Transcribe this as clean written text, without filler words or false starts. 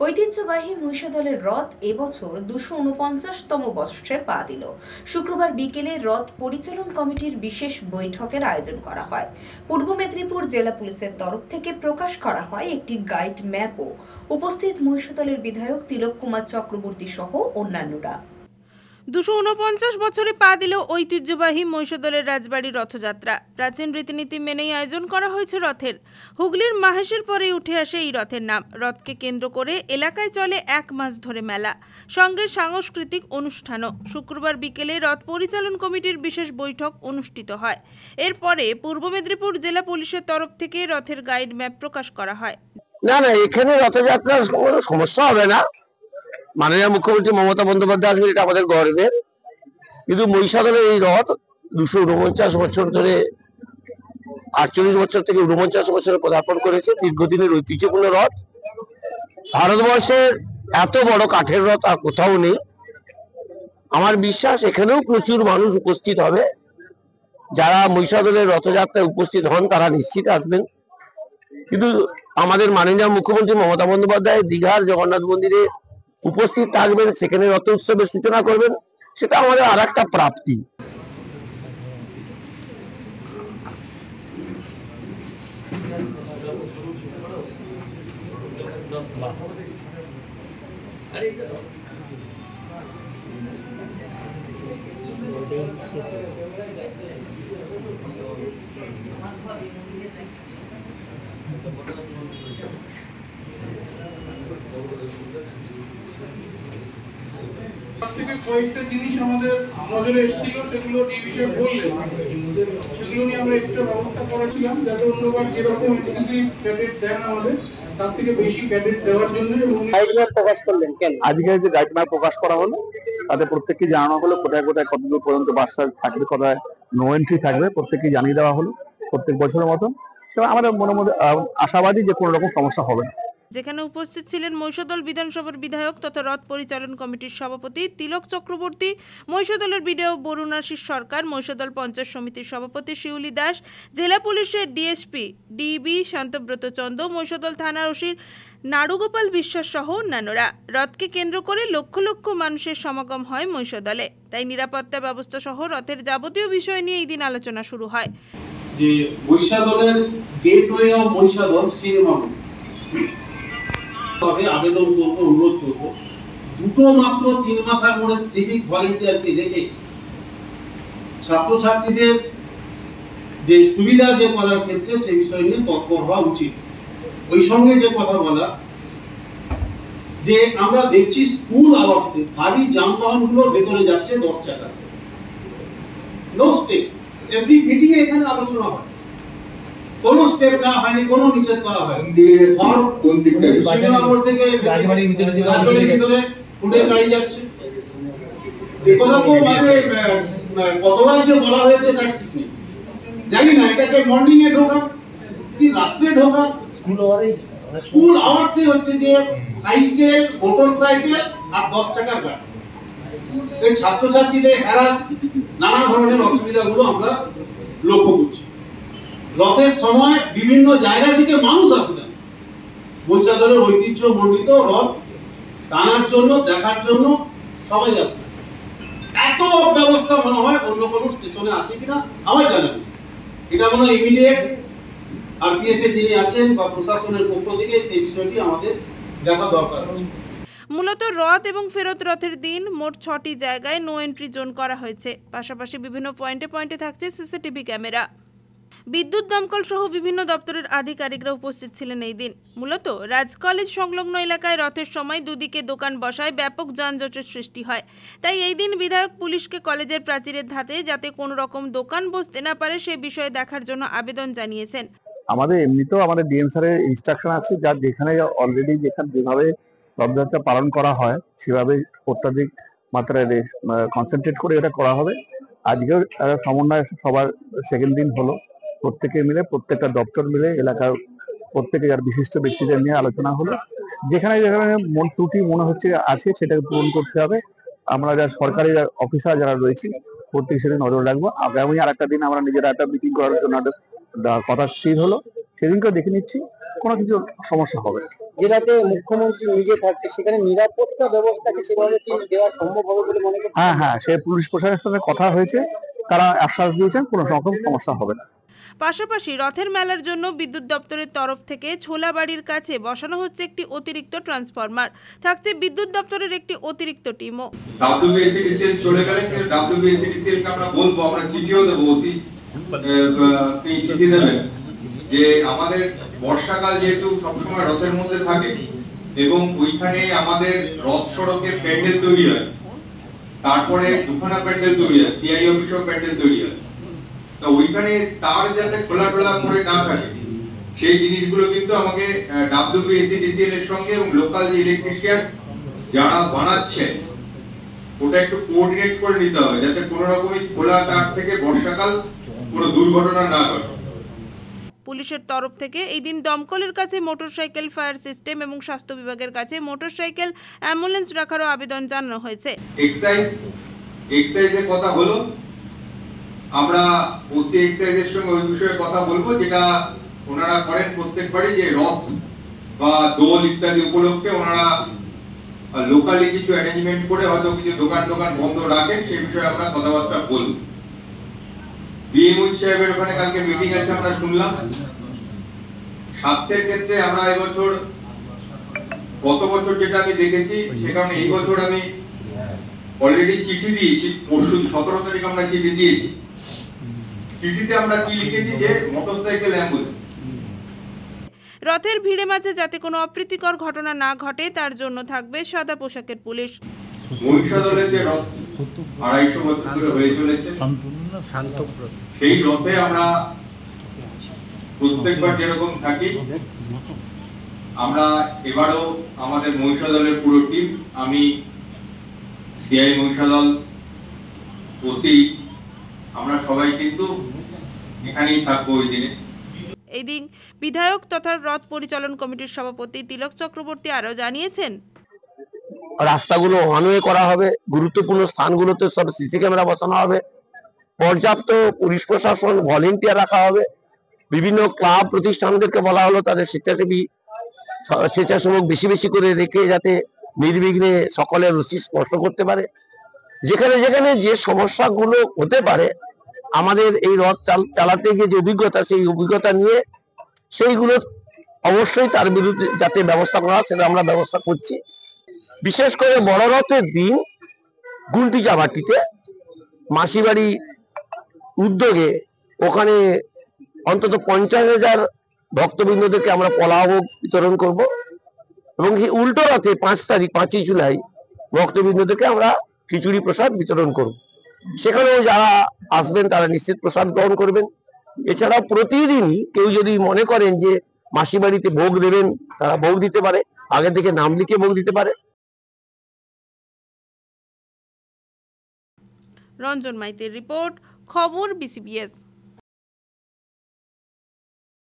ঐতিহ্যবাহী মহিষাদলের রথ এবছর 249তম বর্ষে পা দিল। শুক্রবার বিকেলে রথ পরিচালন কমিটির বিশেষ বৈঠকের আয়োজন করা হয়। পূর্ব মেদিনীপুর জেলা পুলিশের তরফ থেকে প্রকাশ করা হয় একটি গাইড ম্যাপও। উপস্থিত মহিষাদলের বিধায়ক তিলক কুমার চক্রবর্তী সহ অন্যান্যরা। 249 বছরে পা দিল ঐতিহ্যবাহী মহিষাদলের রাজবাড়ির রথযাত্রা। প্রাচীন রীতিনীতি মেনেই আয়োজন করা হয়েছে রথের। হুগলির মাহেশের পরেই উঠে আসে এই রথের নাম। রথকে কেন্দ্র করে এলাকায় চলে 1 মাস ধরে মেলা, সঙ্গে সাংস্কৃতিক অনুষ্ঠানও। শুক্রবার বিকেলে রথ পরিচালন কমিটির বিশেষ বৈঠক অনুষ্ঠিত হয়। এরপরে পূর্ব মেদিনীপুর জেলা পুলিশের তরফ থেকে রথের গাইড ম্যাপ প্রকাশ করা হয়। না, এখানে রথযাত্রার কোনো সমস্যা হবে না। মাননীয় মুখ্যমন্ত্রী মমতা বন্দ্যোপাধ্যায় আসবেন, এটা আমাদের গর্বের। কিন্তু মহিষাদলের এই রথ 249 বছর ধরে, 48 বছর থেকে 49 বছরে পদার্পণ করেছে। দীর্ঘদিনের ঐতিহ্যপূর্ণ রথ। ভারতবর্ষের এত বড় কাঠের রথ আর কোথাও নেই। আমার বিশ্বাস এখানেও প্রচুর মানুষ উপস্থিত হবে। যারা মহিষাদলের রথযাত্রায় উপস্থিত হন তারা নিশ্চিত আসবেন। কিন্তু আমাদের মাননীয় মুখ্যমন্ত্রী মমতা বন্দ্যোপাধ্যায় দীঘার জগন্নাথ মন্দিরে উপস্থিত থাকবেন, সেখানে রথ উৎসবের সূচনা করবেন। সেটা আমাদের আর একটা প্রাপ্তি। কয়েকটা জিনিস আমাদের নজরে এসেছিল, সেগুলো ডিভিশন বললেন, সেগুলো নিয়ে আমরা এক্সট্রা ব্যবস্থা করেছিলাম যাতে অন্যবার যেরকম এনসিসি ক্যাডেট দেন আমাদের তার থেকে বেশি ক্যাডেট দেওয়ার জন্য। গাইডম্যাপ প্রকাশ করলেন কেন? আজকে যে গাইডম্যাপ প্রকাশ করা হলো তাতে প্রত্যেককে জানানো হলো কোথায় কোথায় কতদূর পর্যন্ত বাস থাকবে, কোথায় নো এন্ট্রি থাকবে, প্রত্যেককে জানিয়ে দেওয়া হলো প্রত্যেক বছরের মতন। আমাদের মনের মধ্যে আশাবাদী যে কোনো রকম সমস্যা হবে না। যেখানে উপস্থিত ছিলেন মহিষাদল বিধানসভার বিধায়ক তথা রথ পরিচালন কমিটির সভাপতি তিলক চক্রবর্তী, মহিষাদলের বিডিও বরুণাশিস সরকার, মহিষাদল পঞ্চায়েত সমিতির সভাপতি শিউলি দাস, জেলা পুলিশের ডিএসপি ডিবি শান্তব্রত চন্দ্র, মহিষাদল থানার ওসি নাড়ুগোপাল বিশ্বাস সহ অন্যান্যরা। রথকে কেন্দ্র করে লক্ষ লক্ষ মানুষের সমাগম হয় মহিষাদলে। তাই নিরাপত্তা ব্যবস্থা সহ রথের যাবতীয় বিষয় নিয়ে এই দিন আলোচনা শুরু হয়। যে মহিষাদলের গেটওয়ে অফ মহিষাদল সিনেমা তবে আবেদন করব, অনুরোধ করব, দুটো মাত্র 3 মাথার মোড়ে সিভিক ভলেন্টিয়ারকে রেখে ছাত্রছাত্রীদের যে সুবিধা যে করার ক্ষেত্রে সেই বিষয় নিয়ে তৎপর হওয়া উচিত। ওই সঙ্গে যে কথা বলা যে আমরা দেখছি স্কুল আওয়ার্সে ভারী যানবাহনগুলো ভেতরে যাচ্ছে 10 চাকা, নো স্টেপ। এভরি মিটিং এ এখানে আলোচনা হয়, কোন স্টেপ না হয়নি, কোন নিষেধ করা হয়। সিনেমা মোড় থেকে রাজবাড়ির ভিতরে ফুটের গাড়ি যাচ্ছে। একথা তো মানে কতবার যে বলা হয়েছে তার ঠিক নেই। জানি না এটাকে মর্নিং এ ঢোকা কি রাত্রে ঢোকা। স্কুল আওয়ার্সে হচ্ছে যে সাইকেল, মোটর সাইকেল আর 10 চাকার গাড়ি, এই ছাত্রছাত্রীদের হ্যারাস, নানা ধরনের অসুবিধাগুলো আমরা লক্ষ্য করছি। রথের সময় বিভিন্ন জায়গা থেকে মানুষ আসবেন মহিষাদলের ঐতিহ্য মণ্ডিত রথ টানার জন্য, দেখার জন্য সবাই আসবেন। এত ব্যবস্থা মনে হয় অন্য কোনো স্টেশনে আছে কিনা আমার জানা নেই। এটা মনে হয় ইমিডিয়েট আরপিএফ এ যিনি আছেন বা প্রশাসনের পক্ষ থেকে সেই বিষয়টি আমাদের দেখা দরকার। মূলত রথ এবং ফেরত রথের দিন মোট 6টি জায়গায় নো এন্ট্রি জোন করা হয়েছে। পাশাপাশি বিভিন্ন পয়েন্টে পয়েন্টে থাকছে সিসিটিভি ক্যামেরা। বিদ্যুৎ, দমকল সহ বিভিন্ন দপ্তরের আধিকারিকরা উপস্থিত ছিলেন এই দিন। মূলত রাজ কলেজ সংলগ্ন এলাকায় রথের সময় দুদিকে দোকান বসায় ব্যাপক যানজটের সৃষ্টি হয়। তাই এই দিন বিধায়ক পুলিশকে কলেজের প্রাচীরের ধাতে যাতে কোনো রকম দোকান বসতে না পারে সে বিষয়ে দেখার জন্য আবেদন জানিয়েছেন। আমাদের এমনিতেও আমাদের ডিএম স্যারের ইনস্ট্রাকশন আছে, যার যেখানে অলরেডি যেভাবে রথযাত্রা পালন করা হয় সেভাবে অত্যাধিক মাত্রায় কনসেন্ট্রেট করে এটা করা হবে। আজকেও সমন্বয় সবার সেকেন্ড দিন হলো, প্রত্যেকে মিলে প্রত্যেকটা দপ্তর মিলে এলাকার প্রত্যেকে যার বিশিষ্ট ব্যক্তিদের নিয়ে আলোচনা হলো। যেখানে যেখানে ত্রুটি মনে হচ্ছে আছে সেটাকে পূরণ করতে হবে। আমরা যারা সরকারি অফিসার যারা রয়েছে প্রত্যেক সেদিন নজর রাখবো। আগামী আর একটা দিন আমরা নিজেরা একটা মিটিং করার জন্য কথা স্থির হলো, সেদিনকে দেখে নিচ্ছি, কোনো কিছু সমস্যা হবে না। জেলাতে মুখ্যমন্ত্রী নিজে থাকছে, সেখানে নিরাপত্তা ব্যবস্থাকে সেভাবে কি দেওয়া সম্ভব হবে বলে মনে করছেন? হ্যাঁ, সে পুলিশ প্রশাসনের সাথে কথা হয়েছে, তারা আশ্বাস দিয়েছেন কোনো রকম সমস্যা হবে না। পাশাপাশি রথের মেলার জন্য বিদ্যুৎ দপ্তরের তরফ থেকে ছোলাবাড়ির কাছে বসানো হচ্ছে একটি অতিরিক্ত ট্রান্সফরমার, থাকছে বিদ্যুৎ দপ্তরের একটি অতিরিক্ত টিমও। WBSCDCL চলে গেলেন, WBSCDCL কে আমরা বলবো, আমরা চিঠিও দেবো, ওসি চিঠি দেবেন যে আমাদের বর্ষাকাল যেহেতু সবসময় রথের মধ্যে থাকে এবং ওইখানে আমাদের রথ সড়কে প্যান্ডেল তৈরি হয়, তারপরে দুখানা প্যান্ডেল তৈরি হয়, সিআই অফিসেও প্যান্ডেল তৈরি হয়, তো ওইখানে তার যাতে খোলা টোলা করে না থাকে সেই জিনিসগুলো কিন্তু আমাকে WBSCDCL এর সঙ্গে এবং লোকাল যে ইলেকট্রিশিয়ান যারা বানাচ্ছে ওটা একটু কোঅর্ডিনেট করে নিতে হবে, যাতে কোনো রকমই খোলা তার থেকে বর্ষাকাল কোনো দুর্ঘটনা না ঘটে। পুলিশের তরফ থেকে এই দিন দমকলের কাছে মোটরসাইকেল ফায়ার সিস্টেম এবং স্বাস্থ্য বিভাগের কাছে মোটরসাইকেল অ্যাম্বুলেন্স রাখারও আবেদন জানানো হয়েছে। এক্সাইজের কথা হলো, আমরা ওসি এক্সাইজের সঙ্গে ওই বিষয়ে কথা বলবো, যেটা ওনারা করেন প্রত্যেকবারই, যে রথ বা দোল ইত্যাদি উপলক্ষে ওনারা লোকালি কিছু অ্যারেঞ্জমেন্ট করে হয়তো কিছু দোকান বন্ধ রাখেন, সেই বিষয়ে আমরা কথাবার্তা বলবো। বিএমও সাহেবের ওখানে কালকে মিটিং আছে আমরা শুনলাম। স্বাস্থ্যের ক্ষেত্রে আমরা এবছর গত বছর যেটা আমি দেখেছি সে কারণে এই বছর আমি অলরেডি চিঠি দিয়েছি, পরশু 17 তারিখ আমরা চিঠি দিয়েছি। চিঠিতে আমরা কি লিখেছি যে মোটরসাইকেল অ্যাম্বুলেন্স। রথের ভিড়ে মাঝে যাতে কোনো অপ্রীতিকর ঘটনা না ঘটে তার জন্য থাকবে সাদা পোশাকের পুলিশ। মহিষাদলের যে রথ 250 বছর ধরে হয়ে চলেছে, সেই রথে আমরা প্রত্যেকবার যেরকম থাকি, আমরা এবারও আমাদের মহিষাদলের পুরো টিম, আমি সিআই মহিষাদল, ওসি, আমরা সবাই কিন্তু এখানেই থাকবো ওই দিনে। এই দিন বিধায়ক তথা রথ পরিচালন কমিটির সভাপতি তিলক চক্রবর্তী আরও জানিয়েছেন, রাস্তাগুলো ওয়ানওয়ে করা হবে, গুরুত্বপূর্ণ স্থানগুলোতে সব সিসি ক্যামেরা বসানো হবে, পর্যাপ্ত পুলিশ প্রশাসন ভলেন্টিয়ার রাখা হবে, বিভিন্ন ক্লাব প্রতিষ্ঠানদেরকে বলা হলো তাদের স্বেচ্ছাসেবক বেশি করে রেখে যাতে নির্বিঘ্নে সকলের রুচি স্পর্শ করতে পারে। যেখানে যেখানে যে সমস্যাগুলো হতে পারে, আমাদের এই রথ চালাতে গিয়ে যে অভিজ্ঞতা, সেই অভিজ্ঞতা নিয়ে সেইগুলো অবশ্যই তার বিরুদ্ধে যাতে ব্যবস্থা করা হয় সেটা আমরা ব্যবস্থা করছি। বিশেষ করে বড় রথের দিন গুলটিচাবাটিতে মাসিবাড়ি উদ্যোগে ওখানে অন্তত 50,000 ভক্তবৃন্দদেরকে আমরা পলাভোগ বিতরণ করব এবং এই উল্টো রথে 5 জুলাই ভক্তবৃন্দদেরকে আমরা খিচুড়ি প্রসাদ বিতরণ করব। সেখানেও যারা আসবেন তারা নিশ্চিত প্রসাদ গ্রহণ করবেন। এছাড়াও প্রতিদিনই কেউ যদি মনে করেন যে মাসিবাড়িতে ভোগ দেবেন, তারা ভোগ দিতে পারে, আগে থেকে নাম লিখে ভোগ দিতে পারে। রঞ্জন মাইতির রিপোর্ট, খবর BCBS।